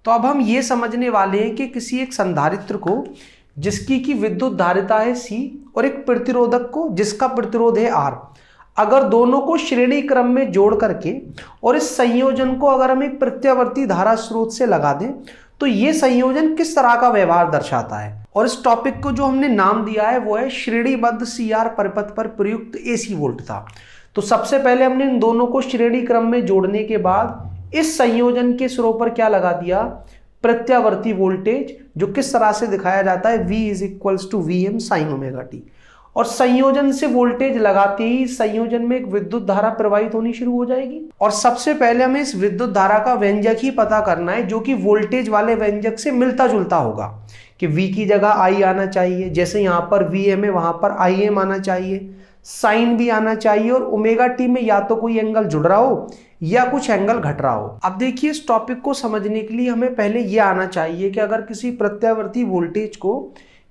तो अब हम ये समझने वाले हैं कि किसी एक संधारित्र को जिसकी की विद्युत धारिता है C और एक प्रतिरोधक को जिसका प्रतिरोध है R, अगर दोनों को श्रेणी क्रम में जोड़ करके और इस संयोजन को अगर हम एक प्रत्यावर्ती धारा स्रोत से लगा दें तो ये संयोजन किस तरह का व्यवहार दर्शाता है। और इस टॉपिक को जो हमने नाम दिया है वो है श्रेणीबद्ध CR परिपथ पर प्रयुक्त AC वोल्ट था। तो सबसे पहले हमने इन दोनों को श्रेणी क्रम में जोड़ने के बाद इस संयोजन के सिरों पर क्या लगा दिया, प्रत्यावर्ती वोल्टेज, जो किस तरह से दिखाया जाता है V = Vm sin ωt। और संयोजन से वोल्टेज लगाते ही संयोजन में एक विद्युत धारा प्रवाहित होनी शुरू हो जाएगी। और सबसे पहले हमें इस विद्युत धारा का व्यंजक ही पता करना है जो कि वोल्टेज वाले व्यंजक से मिलता जुलता होगा कि V की जगह I आना चाहिए, जैसे यहाँ पर Vm है वहां पर Im आना चाहिए, साइन भी आना चाहिए और ωt में या तो कोई एंगल जुड़ रहा हो या कुछ एंगल घट रहा हो। अब देखिए इस टॉपिक को समझने के लिए हमें पहले यह आना चाहिए कि अगर किसी प्रत्यावर्ती वोल्टेज को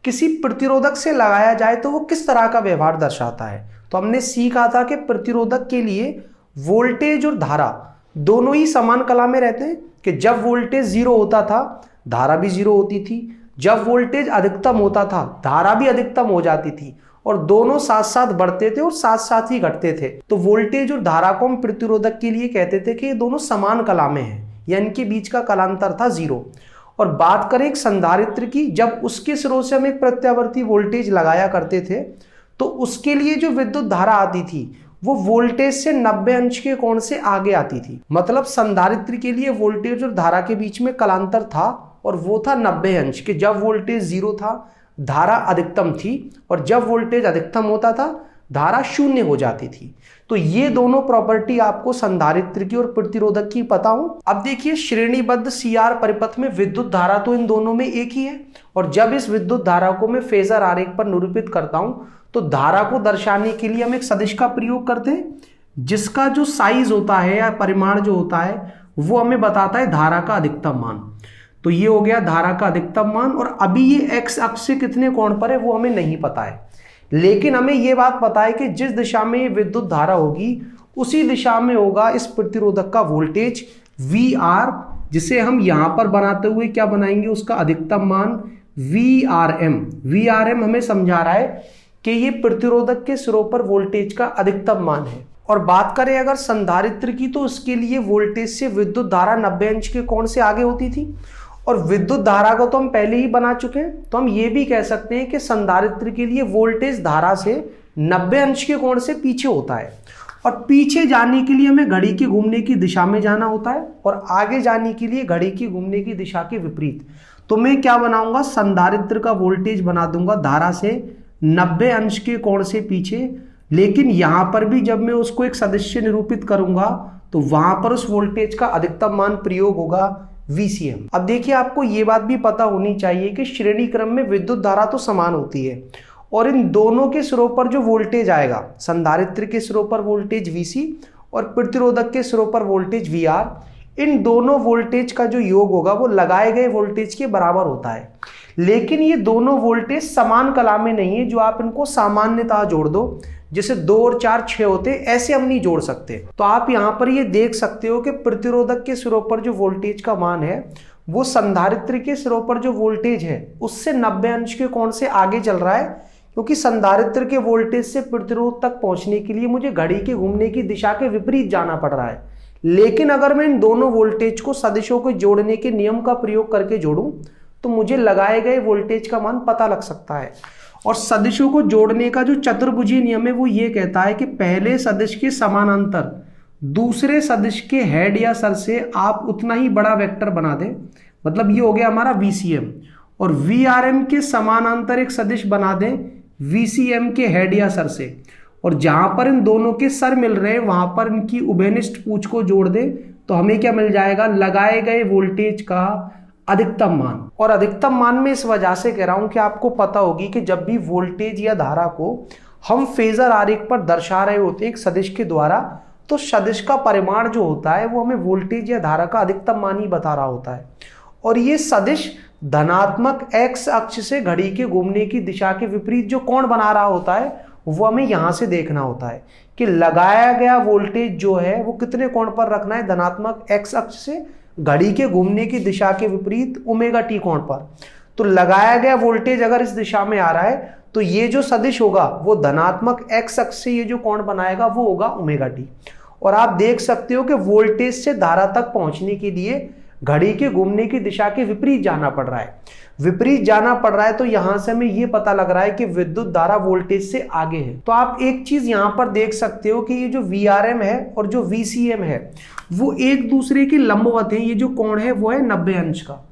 किसी प्रतिरोधक से लगाया जाए तो वो किस तरह का व्यवहार दर्शाता है। तो हमने सीखा था कि प्रतिरोधक के लिए वोल्टेज और धारा दोनों ही समान कला में रहते हैं कि जब वोल्टेज 0 होता था धारा भी 0 होती थी, जब वोल्टेज अधिकतम होता था धारा भी अधिकतम हो जाती थी, और दोनों साथ साथ बढ़ते थे और साथ साथ ही घटते थे। तो वोल्टेज और धारा को हम प्रतिरोधक के लिए कहते थे कि ये दोनों समान कला में हैं या इनके बीच का कलांतर था 0। और बात करें एक संधारित्र की, जब उसके सिरों से हम एक प्रत्यावर्ती वोल्टेज लगाया करते थे तो उसके लिए जो विद्युत धारा आती थी वो वोल्टेज से 90 अंश के कोण से आगे आती थी। मतलब संधारित्र के लिए वोल्टेज और धारा के बीच में कलांतर था और वो था 90 अंश के। जब वोल्टेज 0 था धारा अधिकतम थी और जब वोल्टेज अधिकतम होता था धारा 0 हो जाती थी। तो ये दोनों प्रॉपर्टी आपको संधारित्र की और प्रतिरोधक की पता हो। अब देखिए श्रेणीबद्ध CR परिपथ में विद्युत धारा तो इन दोनों में एक ही है, और जब इस विद्युत धारा को मैं फेजर आरेख पर निरूपित करता हूं तो धारा को दर्शाने के लिए हम एक सदिश का प्रयोग करते हैं जिसका जो साइज होता है या परिमाण जो होता है वो हमें बताता है धारा का अधिकतम मान। तो ये हो गया धारा का अधिकतम मान, और अभी ये x अक्ष से कितने कोण पर है वो हमें नहीं पता है, लेकिन हमें ये बात पता है कि जिस दिशा में ये विद्युत धारा होगी उसी दिशा में होगा इस प्रतिरोधक का वोल्टेज VR, जिसे हम यहां पर बनाते हुए क्या बनाएंगे, उसका अधिकतम मान VRM। VRM हमें समझा रहा है कि ये प्रतिरोधक के सिरों पर वोल्टेज का अधिकतम मान है। और बात करें अगर संधारित्र की तो उसके लिए वोल्टेज से विद्युत धारा 90 अंश के कोण से आगे होती थी, और विद्युत धारा को तो हम पहले ही बना चुके हैं। तो हम ये भी कह सकते हैं कि संधारित्र के लिए वोल्टेज धारा से 90 अंश के कोण से पीछे होता है, और पीछे जाने के लिए हमें घड़ी के घूमने की दिशा में जाना होता है और आगे जाने के लिए घड़ी के घूमने की दिशा के विपरीत। तो मैं क्या बनाऊंगा, संधारित्र का वोल्टेज बना दूंगा धारा से 90 अंश के कोण से पीछे, लेकिन यहां पर भी जब मैं उसको एक सदिश से निरूपित करूंगा तो वहां पर उस वोल्टेज का अधिकतम मान प्रयोग होगा VCM। अब देखिए आपको ये बात भी पता होनी चाहिए कि श्रेणी क्रम में विद्युत धारा तो समान होती है, और इन दोनों के सिरों पर जो वोल्टेज आएगा, संधारित्र के सिरों पर वोल्टेज VC और प्रतिरोधक के सिरों पर वोल्टेज VR, इन दोनों वोल्टेज का जो योग होगा वो लगाए गए वोल्टेज के बराबर होता है। लेकिन ये दोनों वोल्टेज समान कला में नहीं है जो आप इनको सामान्यतः जोड़ दो, जैसे 2 और 4 6 होते, ऐसे हम नहीं जोड़ सकते। तो आप यहां पर ये देख सकते हो कि प्रतिरोधक के सिरों पर जो वोल्टेज का मान है वो संधारित्र के सिरों पर जो वोल्टेज है उससे 90 अंश के कोण से आगे चल रहा है, क्योंकि संधारित्र के वोल्टेज से प्रतिरोध तक पहुंचने के लिए मुझे घड़ी के घूमने की दिशा के विपरीत जाना पड़ रहा है। लेकिन अगर मैं इन दोनों वोल्टेज को सदिशों को जोड़ने के नियम का प्रयोग करके जोड़ूं तो मुझे लगाए गए वोल्टेज का मान पता लग सकता है। और सदिशों को जोड़ने का जो चतुर्भुजीय नियम है वो ये कहता है कि पहले सदिश के समानांतर दूसरे सदिश के हेड या सर से आप उतना ही बड़ा वेक्टर बना दें। मतलब ये हो गया हमारा VCM, और VRM के समानांतर एक सदिश बना दें VCM के हेड या सर से, और जहां पर इन दोनों के सर मिल रहे हैं वहां पर इनकी उभयनिष्ठ पूंछ को जोड़ दें तो हमें क्या मिल जाएगा, लगाए गए वोल्टेज का अधिकतम मान। और अधिकतम मान में इस वजह से कह रहा हूं कि आपको पता होगी कि जब भी वोल्टेज या धारा को हम फेजर आरेख पर दर्शा रहे होते हैं एक सदिश के द्वारा, तो सदिश का परिमाण जो होता है वो हमें वोल्टेज या धारा का अधिकतम मान ही बता रहा होता है। और ये सदिश धनात्मक x अक्ष से घड़ी के घूमने की दिशा के विपरीत जो कोण बना रहा होता है वो हमें यहां से देखना होता है कि लगाया गया वोल्टेज जो है वो कितने कोण पर रखना है, धनात्मक x अक्ष से घड़ी के घूमने की दिशा के विपरीत ओमेगा टी कोण पर। तो लगाया गया वोल्टेज अगर इस दिशा में आ रहा है तो ये जो सदिश होगा वो धनात्मक एक्स अक्ष से ये जो कोण बनाएगा वो होगा ओमेगा टी। और आप देख सकते हो कि वोल्टेज से धारा तक पहुंचने के लिए घड़ी के घूमने की दिशा के विपरीत जाना पड़ रहा है। विपरीत जाना पड़ रहा है तो यहां से हमें यह पता लग रहा है कि विद्युत धारा वोल्टेज से आगे है। तो आप एक चीज यहां पर देख सकते हो कि ये जो VRM है और जो VCM है वो एक दूसरे के लंबवत है। ये जो कोण है वो है 90 अंश का,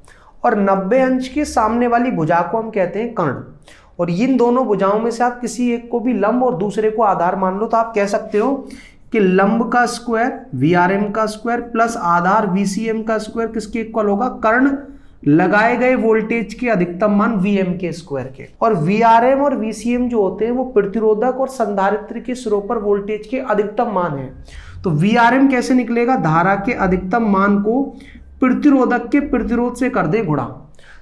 और 90 अंश के सामने वाली भुजा को हम कहते हैं कर्ण। और इन दोनों भुजाओं में से आप किसी एक को भी लंब और दूसरे को आधार मान लो तो आप कह सकते हो कि लंब का स्क्वायर VRM का स्क्वायर प्लस आधार VCM का स्क्वायर किसके इक्वल होगा, कर्ण लगाए गए वोल्टेज के अधिकतम मान VM के स्क्वायर के। और VRM और VCM जो होते हैं वो प्रतिरोधक और संधारित्र के सिरों पर वोल्टेज के अधिकतम मान है। तो VRM कैसे निकलेगा, धारा के अधिकतम मान को प्रतिरोधक के प्रतिरोध से कर दे गुणा,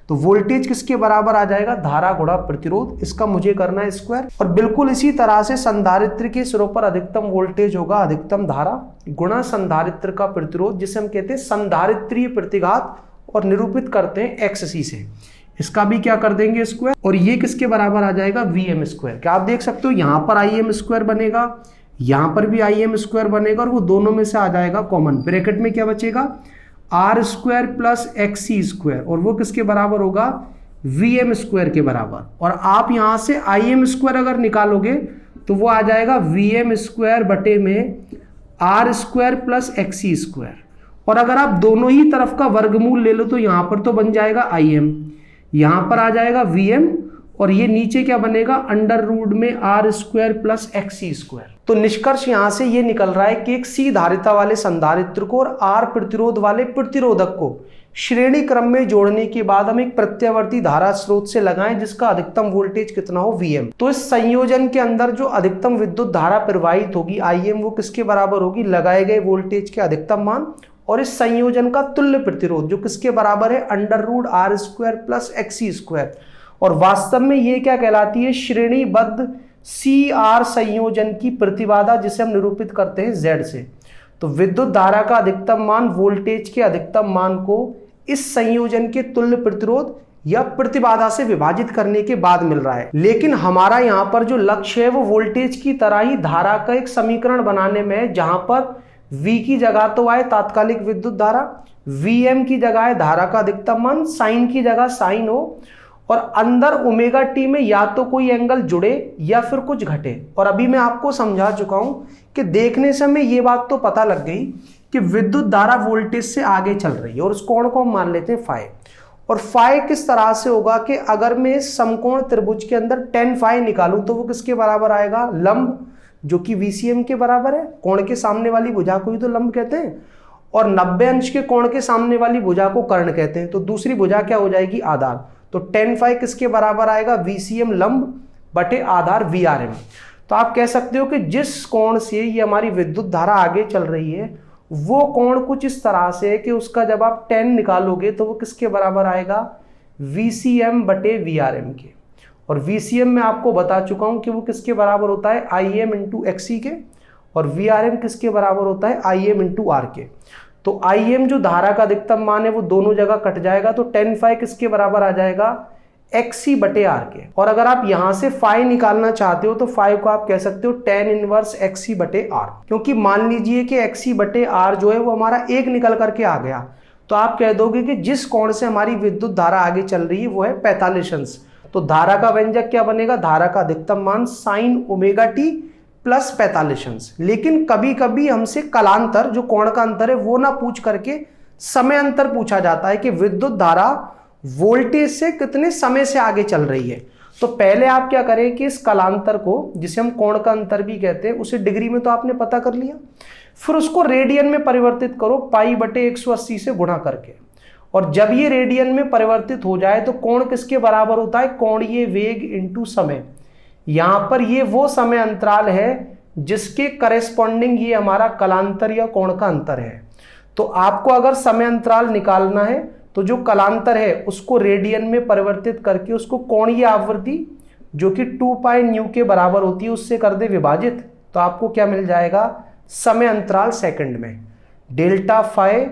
तो वोल्टेज किसके बराबर आ जाएगा, धारा गुणा प्रतिरोध। इसका मुझे करना है स्क्वायर। और बिल्कुल इसी तरह से संधारित्र के सिरों पर अधिकतम वोल्टेज होगा अधिकतम धारा गुणा संधारित्र का प्रतिरोध, जिसे हम कहते हैं संधारित्रीय प्रतिघात और निरूपित करते हैं XC से। इसका भी क्या कर देंगे स्क्वायर, और ये किसके बराबर आ जाएगा, VM स्क्वायर। क्या आप देख सकते हो यहां पर IM स्क्वायर बनेगा, यहां पर भी IM स्क्वायर बनेगा, और वो दोनों में से आ जाएगा कॉमन। ब्रैकेट में क्या बचेगा, R square plus XC square, और वो किसके बराबर होगा, VM स्क्वायर के बराबर। और आप यहां से IM स्क्वायर अगर निकालोगे तो वो आ जाएगा VM स्क्वायर बटे में R square plus XC square. और अगर आप दोनों ही तरफ का वर्गमूल ले लो तो यहां पर तो बन जाएगा IM, यहां पर आ जाएगा VM, और ये नीचे क्या बनेगा, अंडर रूट में R square plus XC square. तो निष्कर्ष यहां से ये निकल रहा है कि एक C धारिता वाले संधारित्र को और R प्रतिरोध वाले प्रतिरोधक को श्रेणी क्रम में जोड़ने के बाद हम एक प्रत्यावर्ती धारा स्रोत से लगाएं जिसका अधिकतम वोल्टेज कितना हो, VM। तो इस संयोजन के अंदर जो अधिकतम विद्युत धारा प्रवाहित होगी IM वो किसके बराबर होगी, लगाए गए वोल्टेज के अधिकतम मान और इस संयोजन का तुल्य प्रतिरोध जो किसके बराबर है, under root R square plus XC square. और वास्तव में ये क्या कहलाती है, श्रेणीबद्ध CR संयोजन की प्रतिबाधा, जिसे हम निरूपित करते हैं Z से। तो विद्युत धारा का अधिकतम मान वोल्टेज के अधिकतम मान को इस संयोजन के तुल्य प्रतिरोध या प्रतिबाधा से विभाजित करने के बाद मिल रहा है। लेकिन हमारा यहाँ पर जो लक्ष्य है वो वोल्टेज की तरह ही धारा का एक समीकरण बनाने में है, जहां पर V की जगह तो आए तात्कालिक विद्युत धारा, VM की जगह है धारा का अधिकतम मान, साइन की जगह साइन हो, और अंदर ओमेगा टी में या तो कोई एंगल जुड़े या फिर कुछ घटे। और अभी मैं आपको समझा चुका हूं कि देखने से हमें ये बात तो पता लग गई कि विद्युत धारा वोल्टेज से आगे चल रही है, और उस कोण को हम मान लेते हैं फाई। और फाई किस तरह से होगा कि अगर मैं इस समकोण त्रिभुज के अंदर tan फाई निकालूं तो वो किसके बराबर आएगा, लंब, जो कि VCM के बराबर है। कोण के सामने वाली भुजा को ही तो लंब कहते हैं, और 90 अंश के कोण के सामने वाली भुजा को कर्ण कहते हैं। तो दूसरी भुजा क्या हो जाएगी, आधार। तो tan फाई किसके बराबर आएगा, VCM लंब बटे आधार VRM। तो आप कह सकते हो कि जिस कोण से ये हमारी विद्युत धारा आगे चल रही है वो कोण कुछ इस तरह से है कि उसका जब आप tan निकालोगे तो वो किसके बराबर आएगा, VCM बटे VRM के। और VCM में आपको बता चुका हूं कि वो किसके बराबर होता है, IM इंटू XC के, और VRM किसके बराबर होता है, IM इंटू R के। तो IM जो धारा का अधिकतम मान है वो दोनों जगह कट जाएगा, तो tan फाई किसके बराबर आ जाएगा, XC बटे R के। और अगर आप यहां से फाई निकालना चाहते हो तो फाई को आप कह सकते हो tan इनवर्स XC बटे R, क्योंकि मान लीजिए कि XC बटे R जो है वो हमारा एक निकल करके आ गया, तो आप कह दोगे कि जिस कोण से हमारी विद्युत धारा आगे चल रही है वो है 45 अंश। तो धारा का व्यंजक क्या बनेगा, धारा का अधिकतम मान साइन ओमेगा टी प्लस 45 अंश। लेकिन कभी कभी हमसे कलांतर, जो कोण का अंतर है वो ना पूछ करके समय अंतर पूछा जाता है कि विद्युत धारा वोल्टेज से कितने समय से आगे चल रही है। तो पहले आप क्या करें कि इस कलांतर को, जिसे हम कोण का अंतर भी कहते हैं, उसे डिग्री में तो आपने पता कर लिया, फिर उसको रेडियन में परिवर्तित करो पाई बटे 180 से गुणा करके। और जब ये रेडियन में परिवर्तित हो जाए तो कोण किसके बराबर होता है, कोणीय वेग इंटू समय। यहां पर ये वो समय अंतराल है जिसके करेस्पॉन्डिंग ये हमारा कलांतर या कोण का अंतर है। तो आपको अगर समय अंतराल निकालना है तो जो कलांतर है उसको रेडियन में परिवर्तित करके उसको कोणीय आवृत्ति जो कि 2 पाई न्यू के बराबर होती है उससे कर दे विभाजित, तो आपको क्या मिल जाएगा, समय अंतराल सेकंड में। डेल्टा फाई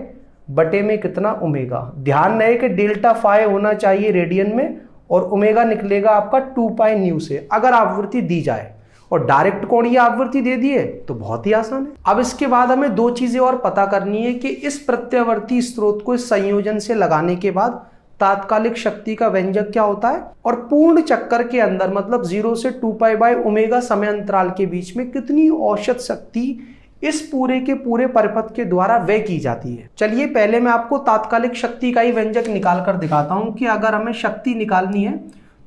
बटे में कितना ओमेगा। ध्यान रहे कि डेल्टा फाई होना चाहिए रेडियन में और ओमेगा निकलेगा आपका 2 पाई न्यू से, अगर आवृत्ति दी जाए। और डायरेक्ट कोणीय आवृत्ति दे दिए तो बहुत ही आसान है। अब इसके बाद हमें दो चीजें और पता करनी है कि इस प्रत्यावर्ती स्रोत को इस संयोजन से लगाने के बाद तात्कालिक शक्ति का व्यंजक क्या होता है, और पूर्ण चक्कर के अंदर मतलब 0 से 2 पाई बाय ओमेगा समय अंतराल के बीच में कितनी औसत शक्ति इस पूरे के पूरे परिपथ के द्वारा व्यय की जाती है। चलिए पहले मैं आपको तात्कालिक शक्ति का ही व्यंजक निकाल कर दिखाता हूं कि अगर हमें शक्ति निकालनी है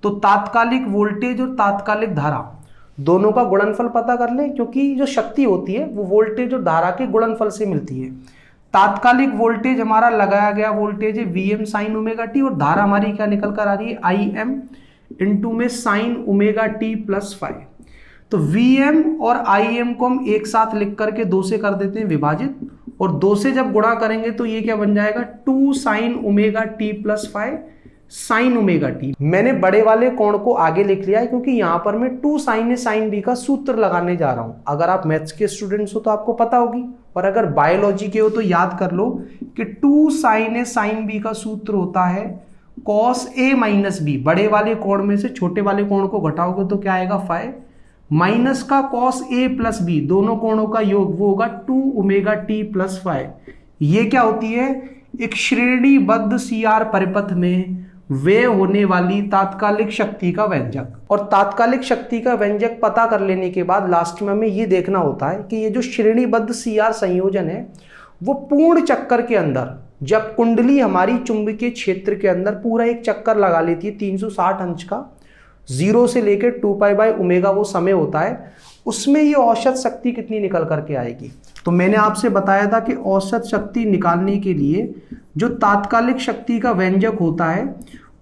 तो तात्कालिक वोल्टेज और तात्कालिक धारा दोनों का गुणनफल पता कर लें, क्योंकि जो शक्ति होती है वो वोल्टेज और धारा के गुणनफल से मिलती है। तात्कालिक वोल्टेज हमारा लगाया गया वोल्टेज है Vm साइन ओमेगा टी, और धारा हमारी क्या निकल कर आ रही है Im इंटू में साइन ओमेगा टी प्लस 5। तो Vm और Im को हम एक साथ लिख करके 2 से कर देते हैं विभाजित, और 2 से जब गुणा करेंगे तो ये क्या बन जाएगा 2 sine omega T plus 5 sine omega T. मैंने बड़े वाले कोण को आगे लिख लिया है क्योंकि यहां पर मैं 2 साइन ए साइन बी का सूत्र लगाने जा रहा हूं। अगर आप मैथ्स के स्टूडेंट्स हो तो आपको पता होगी, और अगर बायोलॉजी के हो तो याद कर लो कि 2 साइन ए साइन बी का सूत्र होता है कॉस ए माइनस बी। बड़े वाले कोण में से छोटे वाले कोण को घटाओगे तो क्या आएगा 5 माइनस का कॉस ए प्लस बी, दोनों कोणों का योग वो होगा 2 ओमेगा टी प्लस 5। ये क्या होती है, एक श्रेणीबद्ध सीआर परिपथ में वे होने वाली तात्कालिक शक्ति का व्यंजक। और तात्कालिक शक्ति का व्यंजक पता कर लेने के बाद लास्ट में हमें ये देखना होता है कि ये जो श्रेणीबद्ध सीआर संयोजन है वो पूर्ण चक्कर के अंदर, जब कुंडली हमारी चुंबकीय क्षेत्र के अंदर पूरा एक चक्कर लगा लेती है 360 अंश का, 0 से लेकर 2 पाई बाय ओमेगा वो समय होता है, उसमें ये औसत शक्ति कितनी निकल करके आएगी। तो मैंने आपसे बताया था कि औसत शक्ति निकालने के लिए जो तात्कालिक शक्ति का व्यंजक होता है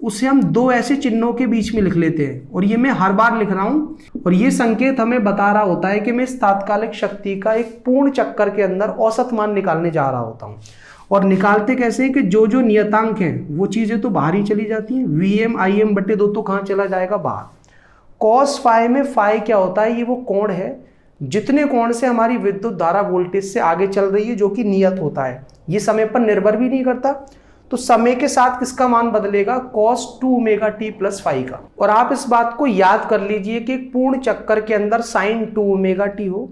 उसे हम 2 ऐसे चिन्हों के बीच में लिख लेते हैं, और ये मैं हर बार लिख रहा हूं, और ये संकेत हमें बता रहा होता है कि मैं इस तात्कालिक शक्ति का एक पूर्ण चक्कर के अंदर औसत मान निकालने जा रहा होता हूं। और निकालते कैसे कि जो जो नियतांक हैं वो चीजें तो बाहर ही चली जाती हैं। Vm Im बटे 2 तो कहाँ चला जाएगा, बाहर। कॉस फाई में फाई क्या होता है, ये वो कोण है जितने कोण से हमारी विद्युत धारा वोल्टेज से आगे चल रही है, जो कि नियत होता है, ये समय पर निर्भर भी नहीं करता। तो समय के साथ किसका मान बदलेगा, cos 2 ओमेगा टी प्लस 5 का। और आप इस बात को याद कर लीजिए कि एक पूर्ण चक्कर के अंदर साइन 2 ओमेगा टी हो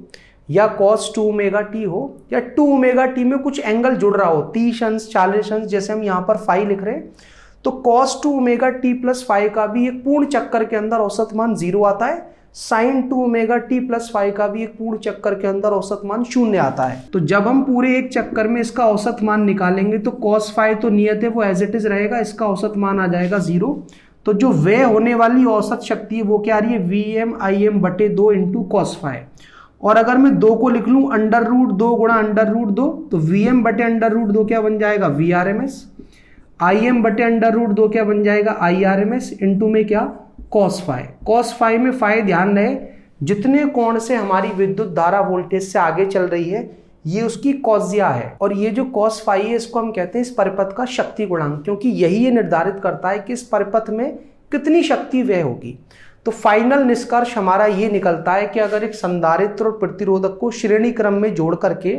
या cos 2 ओमेगा टी हो या 2 ओमेगा टी में कुछ एंगल जुड़ रहा हो, 30 अंश 40 अंश, जैसे हम यहाँ पर 5 लिख रहे हैं, तो cos 2 ओमेगा टी प्लस 5 का भी एक पूर्ण चक्कर के अंदर औसत मान 0 आता है। साइन 2 ओमेगा टी प्लस 5 का भी एक पूर्ण चक्कर के अंदर औसत मान 0 आता है। तो जब हम पूरे एक चक्कर में इसका औसत मान निकालेंगे तो cos 5 तो नियत है वो एज इट इज रहेगा, इसका औसत मान आ जाएगा 0। तो जो व्यय होने वाली औसत शक्ति है वो क्या आ रही है, Vm Im बटे 2 इंटू cos 5। और अगर मैं 2 को लिख लूं अंडर रूट 2 गुणा अंडर रूट 2, तो Vm बटे अंडर रूट 2 क्या बन जाएगा, Vrms। Im बटे अंडर रूट 2 क्या बन जाएगा, Irms, इंटू में क्या cos 5। cos 5 में फाई ध्यान रहे जितने कोण से हमारी विद्युत धारा वोल्टेज से आगे चल रही है ये उसकी कॉजिया है, और ये जो cos 5 है इसको हम कहते हैं इस परिपथ का शक्ति गुणांक, क्योंकि यही ये निर्धारित करता है कि इस परिपथ में कितनी शक्ति व्यय होगी। तो फाइनल निष्कर्ष हमारा ये निकलता है कि अगर एक संधारित्र और प्रतिरोधक को श्रेणी क्रम में जोड़ करके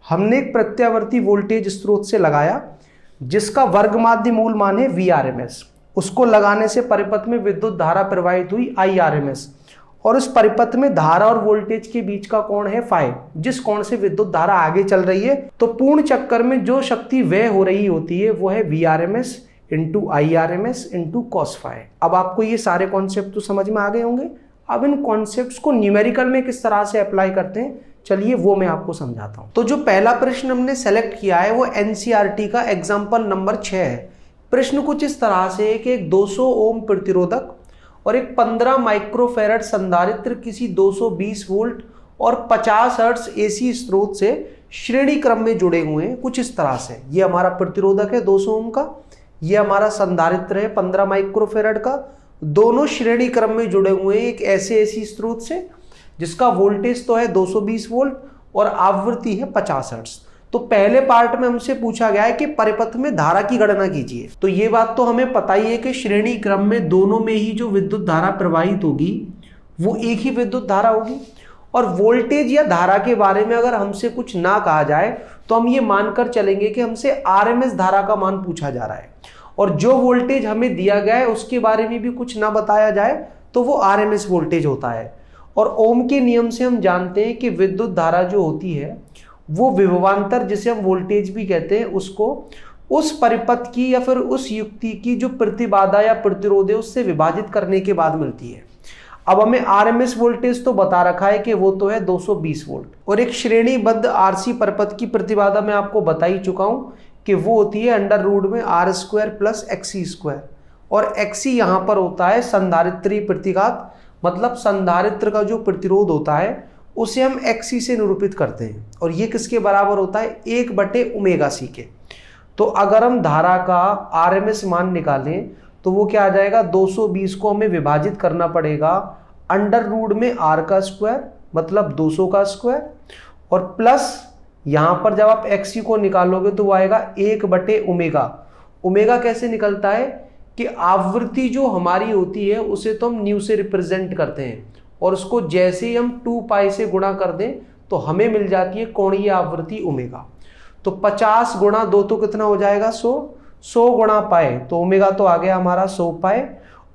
हमने एक प्रत्यावर्ती वोल्टेज स्रोत से लगाया जिसका वर्ग माध्य मूल मान है Vrms, उसको लगाने से परिपथ में विद्युत धारा प्रवाहित हुई Irms, और उस परिपथ में धारा और वोल्टेज के बीच का कोण है फाई, जिस कोण से विद्युत धारा आगे चल रही है। तो पूर्ण चक्कर में जो शक्ति व्यय हो रही होती है वो है Vrms into Irms into cos 5। अब आपको ये सारे कॉन्सेप्ट तो समझ में आ गए होंगे। अब इन कॉन्सेप्ट्स को न्यूमेरिकल में किस तरह से अप्लाई करते हैं, चलिए वो मैं आपको समझाता हूं। तो जो पहला प्रश्न हमने सेलेक्ट किया है वो NCERT का एग्जाम्पल नंबर 6 है। प्रश्न कुछ इस तरह से है कि एक 200 ओम प्रतिरोधक और एक 15 माइक्रोफैरड संधारित्र किसी 220 वोल्ट और 50 हर्ट्ज एसी स्रोत से श्रेणी क्रम में जुड़े हुए हैं। कुछ इस तरह से ये हमारा प्रतिरोधक है 200 ओम का, ये हमारा संधारित्र है 15 माइक्रोफैरड का, दोनों श्रेणी क्रम में जुड़े हुए हैं एक ऐसे एसी स्रोत से जिसका वोल्टेज तो है 220 वोल्ट और आवृत्ति है 50 हर्ट्ज। तो पहले पार्ट में हमसे पूछा गया है कि परिपथ में धारा की गणना कीजिए। तो ये बात तो हमें पता ही है कि श्रेणी क्रम में दोनों में ही जो विद्युत धारा प्रवाहित होगी वो एक ही विद्युत धारा होगी, और वोल्टेज या धारा के बारे में अगर हमसे कुछ ना कहा जाए तो हम ये मानकर चलेंगे कि हमसे आरएमएस धारा का मान पूछा जा रहा है, और जो वोल्टेज हमें दिया गया है उसके बारे में भी कुछ ना बताया जाए तो वो आरएमएस वोल्टेज होता है। और ओम के नियम से हम जानते हैं कि विद्युत धारा जो होती है वो विभवांतर, जिसे हम वोल्टेज भी कहते हैं, उसको उस परिपथ की या फिर उस युक्ति की जो प्रतिबाधा या प्रतिरोध है उससे विभाजित करने के बाद मिलती है। अब हमें आरएमएस वोल्टेज तो बता रखा है कि वो तो है 220 वोल्ट, और एक श्रेणीबद्ध आरसी परिपथ की प्रतिबाधा मैं आपको बता ही चुका हूं कि वो होती है अंडर रूट में R² प्लस XC², और XC यहाँ पर होता है संधारित्री प्रतिघात, मतलब संधारित्र का जो प्रतिरोध होता है उसे हम XC से निरूपित करते हैं, और ये किसके बराबर होता है 1/ωc के। तो अगर हम धारा का आरएमएस मान निकालें तो वो क्या आ जाएगा, 220 को हमें विभाजित करना पड़ेगा अंडर रूट में R² मतलब 200 का स्क्वायर, और प्लस यहाँ पर जब आप XC को निकालोगे तो वो आएगा 1/ω। ओमेगा कैसे निकलता है कि आवृत्ति जो हमारी होती है उसे तो हम न्यू से रिप्रेजेंट करते हैं, और उसको जैसे ही हम 2π से गुणा कर दें तो हमें मिल जाती है कोणीय आवृत्ति ओमेगा। तो 50 गुणा 2 तो कितना हो जाएगा 100 गुणा पाए तो ओमेगा तो आ गया हमारा 100π,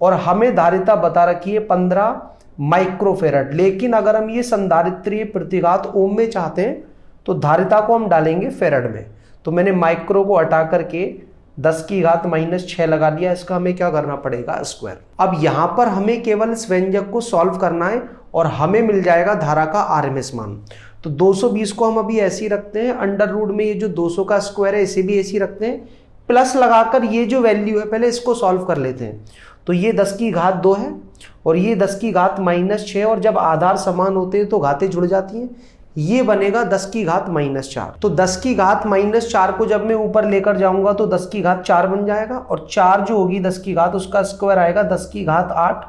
और हमें धारिता बता रखी है 15 माइक्रोफेरेड। लेकिन अगर हम ये संधारित्रीय प्रतिघात ओम में चाहते हैं तो धारिता को हम डालेंगे फेरेड में। तो मैंने माइक्रो को हटा करके 10⁻⁻6 लगा दिया, इसका हमें क्या करना पड़ेगा स्क्वायर। अब यहाँ पर हमें केवल इस व्यंजक को सॉल्व करना है और हमें मिल जाएगा धारा का आरएमएस मान। तो 220 को हम अभी ऐसे ही रखते हैं, अंडर रूट में ये जो 200 का स्क्वायर है इसे भी ऐसे ही रखते हैं, प्लस लगाकर ये जो वैल्यू है पहले इसको सॉल्व कर लेते हैं। तो ये 10⁻2 है और ये 10⁻⁻6, और जब आधार समान होते हैं तो घातें जुड़ जाती हैं, ये बनेगा 10⁻4। तो 10⁻4 को जब मैं ऊपर लेकर जाऊंगा तो 10⁻4 बन जाएगा, और 4 जो होगी 10⁻, उसका स्क्वायर आएगा 10⁻8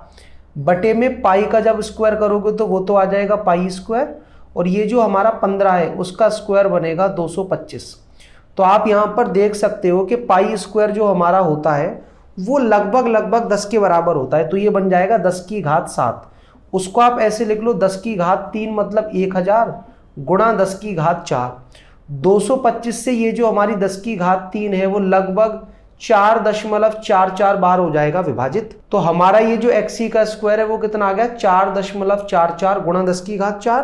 बटे में पाई का जब स्क्वायर करोगे तो वो तो आ जाएगा π², और ये जो हमारा 15 है उसका स्क्वायर बनेगा 225। तो आप यहाँ पर देख सकते हो कि π² जो हमारा होता है वो लगभग 10 के बराबर होता है, तो ये बन जाएगा 10�7। उसको आप ऐसे लिख लो 10�3 मतलब 1000 गुणा 10�4। 225 से ये जो हमारी 10�3 है वो लगभग 4.44 बार हो जाएगा विभाजित। तो हमारा ये जो XC का स्क्वायर है वो कितना आ गया 4.44 गुणा 10�4।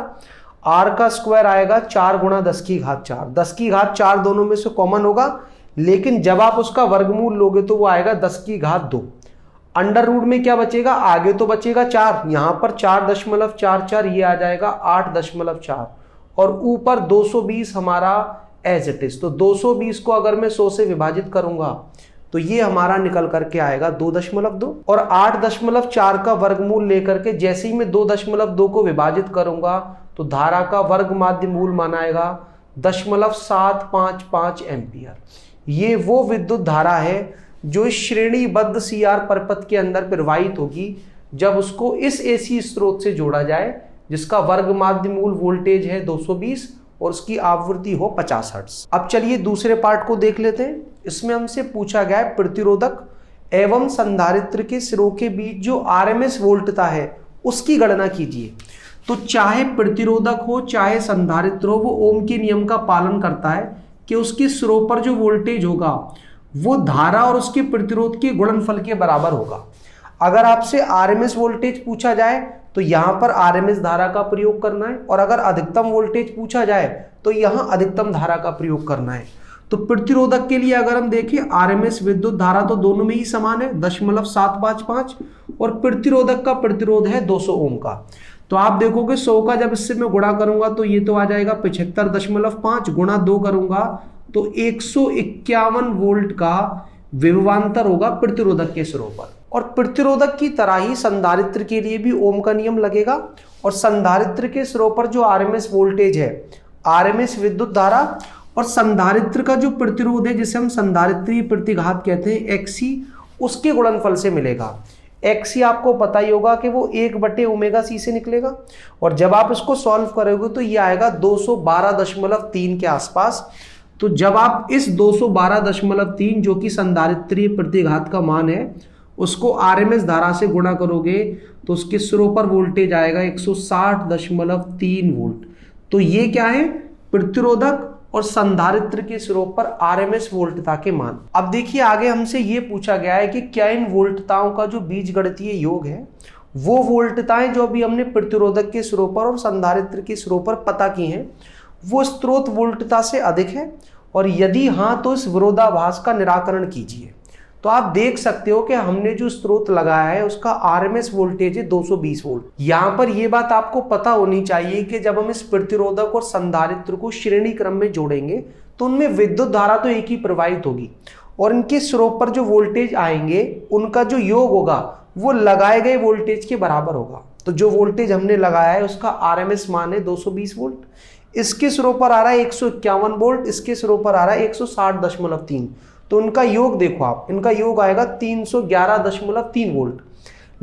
R का स्क्वायर आएगा 4 गुणा 10�4। 10�4 दोनों में से कॉमन होगा, लेकिन जब आप उसका वर्गमूल लोगे तो वो आएगा 10�2। अंडर रूट में क्या बचेगा, आगे तो बचेगा 4, यहाँ पर 4.44, ये आ जाएगा 8.4, और ऊपर 220 हमारा एज इट इज। तो 220 को अगर मैं 100 से विभाजित करूंगा तो ये हमारा निकल करके आएगा 2.2, और 8.4 का वर्गमूल लेकर के जैसे ही मैं 2.2 को विभाजित करूंगा तो धारा का वर्ग माध्य मूल मानाएगा 0.755 एम्पियर। ये वो विद्युत धारा है जो इस श्रेणीबद्ध CR परिपथ के अंदर प्रवाहित होगी जब उसको इस AC स्रोत से जोड़ा जाए, जिसका वर्ग माध्य मूल वोल्टेज है 220 और उसकी आवृत्ति हो 50 हर्ट्ज। अब चलिए दूसरे पार्ट को देख लेते हैं। इसमें हमसे पूछा गया है प्रतिरोधक एवं संधारित्र के सिरों के बीच जो आरएमएस वोल्टता है उसकी गणना कीजिए। तो चाहे प्रतिरोधक हो चाहे संधारित्र हो, वो ओम के नियम का पालन करता है कि उसके सिरों पर जो वोल्टेज होगा वो धारा और उसके प्रतिरोध के गुणनफल के बराबर होगा। अगर आपसे आरएमएस वोल्टेज पूछा जाए तो यहाँ पर आरएमएस धारा का प्रयोग करना है, और अगर अधिकतम वोल्टेज पूछा जाए तो यहाँ अधिकतम धारा का प्रयोग करना है। तो प्रतिरोधक के लिए अगर हम देखें आरएमएस विद्युत धारा तो दोनों में ही समान है 0.755, और प्रतिरोधक का प्रतिरोध है 200 ओम का। तो आप देखोगे 100 का जब इससे मैं गुणा करूंगा तो ये तो आ जाएगा 75.5 गुणा 2 करूंगा तो 151 वोल्ट का विभवांतर होगा प्रतिरोधक के सिरों पर। और प्रतिरोधक की तरह ही संधारित्र के लिए भी ओम का नियम लगेगा, और संधारित्र के सिरों पर जो आरएमएस वोल्टेज है, आरएमएस विद्युत धारा, और संधारित्र का जो प्रतिरोध है जिसे हम संधारित्रीय प्रतिघात कहते हैं XC, उसके गुणनफल से मिलेगा। XC आपको पता ही होगा कि वो 1/ωc से निकलेगा, और जब आप इसको सॉल्व करोगे तो ये आएगा 212.3 के आसपास। तो जब आप इस 212.3 जो कि संधारित्रीय प्रतिघात का मान है उसको आरएमएस धारा से गुणा करोगे तो उसके सिरों पर वोल्टेज आएगा 160.3 वोल्ट। तो ये क्या है, प्रतिरोधक और संधारित्र के सिरों पर आरएमएस वोल्टता के मान। अब देखिए आगे हमसे ये पूछा गया है कि क्या इन वोल्टताओं का जो बीजगणितीय योग है वो वोल्टताएं जो अभी हमने प्रतिरोधक के सिरों पर और संधारित्र के सिरों पर पता की हैं वो स्रोत वोल्टता से अधिक है, और यदि हाँ तो इस विरोधाभास का निराकरण कीजिए। तो आप देख सकते हो कि हमने जो स्रोत लगाया है उसका आरएमएस वोल्टेज है 220 वोल्ट। यहां पर यह बात आपको पता होनी चाहिए कि जब हम इस प्रतिरोधक और संधारित्र को श्रेणी क्रम में जोड़ेंगे तो उनमें विद्युत धारा तो एक ही प्रवाहित होगी, और इनके सिरों पर जो वोल्टेज आएंगे उनका जो योग होगा वो लगाए गए वोल्टेज के बराबर होगा। तो जो वोल्टेज हमने लगाया है उसका आरएमएस मान है 220 वोल्ट, इसके सिरों पर आ रहा है 151 वोल्ट, इसके सिरों पर आ रहा है 160.3। तो उनका योग देखो आप, इनका योग आएगा 311.3 वोल्ट।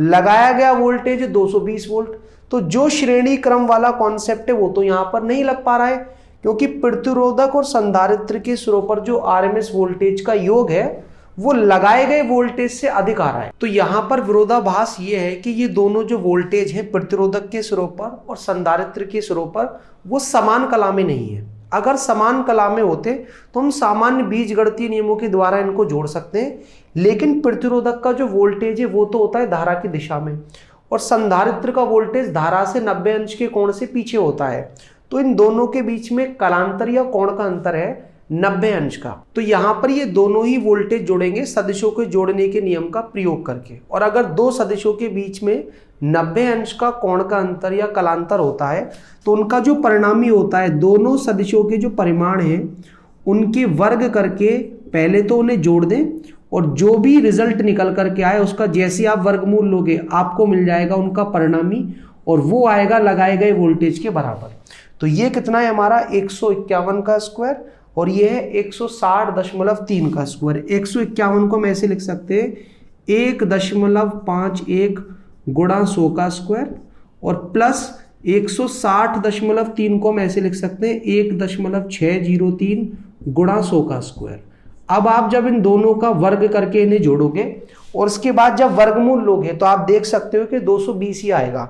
लगाया गया वोल्टेज 220 वोल्ट। तो जो श्रेणी क्रम वाला कॉन्सेप्ट है वो तो यहां पर नहीं लग पा रहा है, क्योंकि प्रतिरोधक और संधारित्र के सिरों पर जो आरएमएस वोल्टेज का योग है वो लगाए गए वोल्टेज से अधिक आ रहा है। तो यहां पर विरोधाभास ये है कि ये दोनों जो वोल्टेज है प्रतिरोधक के सिरों पर और संधारित्र के सिरों पर वो समान कला में नहीं है। अगर समान कला में होते तो हम सामान्य बीजगणितीय नियमों के द्वारा इनको जोड़ सकते हैं, लेकिन प्रतिरोधक का जो वोल्टेज है वो तो होता है धारा की दिशा में, और संधारित्र का वोल्टेज धारा से 90 अंश के कोण से पीछे होता है। तो इन दोनों के बीच में कलांतर या कोण का अंतर है 90 अंश का। तो यहां पर ये दोनों ही वोल्टेज जोड़ेंगे सदिशों के जोड़ने के नियम का प्रयोग करके, और अगर दो सदिशों के बीच में 90 अंश का कोण का अंतर या कलांतर होता है तो उनका जो परिणामी होता है, दोनों सदिशों के जो परिमाण हैं उनके वर्ग करके पहले तो उन्हें जोड़ दें, और जो भी रिजल्ट निकल करके आए उसका जैसे आप वर्गमूल लोगे आपको मिल जाएगा उनका परिणामी, और वो आएगा लगाए गए वोल्टेज के बराबर। तो ये कितना है हमारा 151 का स्क्वायर, और ये है 160.3 का स्क्वायर। 151 को हम ऐसे लिख सकते हैं 1.51 गुणा 100 का स्क्वायर, और प्लस 160.3 को हम ऐसे लिख सकते हैं 1.603 गुणा 100 का स्क्वायर। अब आप जब इन दोनों का वर्ग करके इन्हें जोड़ोगे और उसके बाद जब वर्गमूल लोगे तो आप देख सकते हो कि 220 ही आएगा।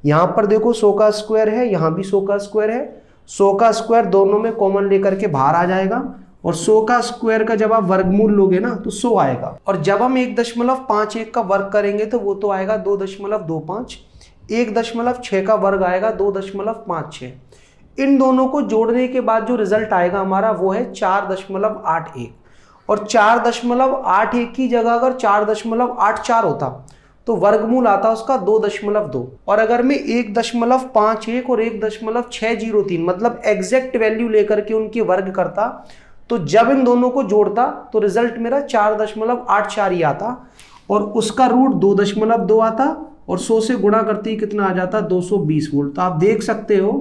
यहां पर देखो 100 का स्क्वायर है, यहां भी 100 का स्क्वायर है, 100 का स्क्वायर दोनों में कॉमन लेकर के बाहर आ जाएगा, और 100 का स्क्वायर का जब आप वर्गमूल लोगे ना तो 100 आएगा, और जब हम 1.51 का वर्ग करेंगे तो वो तो आएगा 2.25, 1.6 का वर्ग आएगा 2.56। इन दोनों को जोड़ने के बाद जो रिजल्ट आएगा हमारा वो है 4.81, और 4.81 की जगह अगर 4.84 होता तो वर्गमूल आता उसका 2.2, और अगर मैं 1.51 और 1.603 मतलब एग्जैक्ट वैल्यू लेकर के उनके वर्ग करता तो जब इन दोनों को जोड़ता तो रिजल्ट मेरा 4.84 ही आता, और उसका रूट 2.2 आता, और 100 से गुणा करते ही कितना आ जाता 220 वोल्ट। तो आप देख सकते हो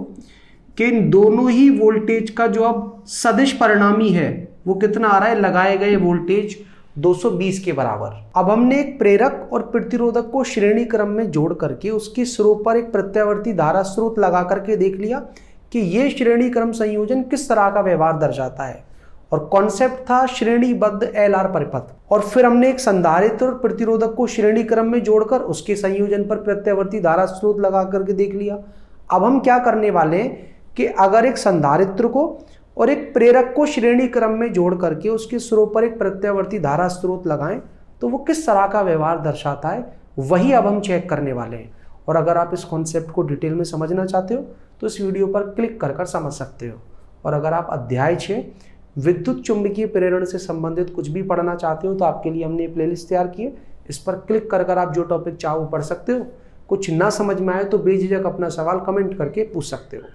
कि इन दोनों ही वोल्टेज का जो अब सदिश परिणामी है वो कितना आ रहा है, लगाए गए वोल्टेज 220 के बराबर। अब हमने एक प्रेरक और प्रतिरोधक को श्रेणी क्रम में जोड़ करके उसके सिरों पर एक प्रत्यावर्ती धारा स्रोत लगा करके देख लिया कि ये श्रेणी क्रम संयोजन किस तरह का व्यवहार दर्शाता है, और कॉन्सेप्ट था श्रेणीबद्ध एलआर परिपथ। और फिर हमने एक संधारित्र और प्रतिरोधक को श्रेणी क्रम में जोड़कर उसके संयोजन पर प्रत्यावर्ती धारा स्रोत लगा करके देख लिया। अब हम क्या करने वाले हैं कि अगर एक संधारित्र को और एक प्रेरक को श्रेणी क्रम में जोड़ करके उसके सिरों पर एक प्रत्यावर्ती धारा स्रोत लगाएं तो वो किस तरह का व्यवहार दर्शाता है, वही अब हम चेक करने वाले हैं। और अगर आप इस कॉन्सेप्ट को डिटेल में समझना चाहते हो तो इस वीडियो पर क्लिक कर समझ सकते हो। और अगर आप अध्याय 6 विद्युत चुंबकीय प्रेरण से संबंधित कुछ भी पढ़ना चाहते हो तो आपके लिए हमने प्लेलिस्ट तैयार की है, इस पर क्लिक कर आप जो टॉपिक चाहो पढ़ सकते हो। कुछ ना समझ में आए तो बेझिझक अपना सवाल कमेंट करके पूछ सकते हो।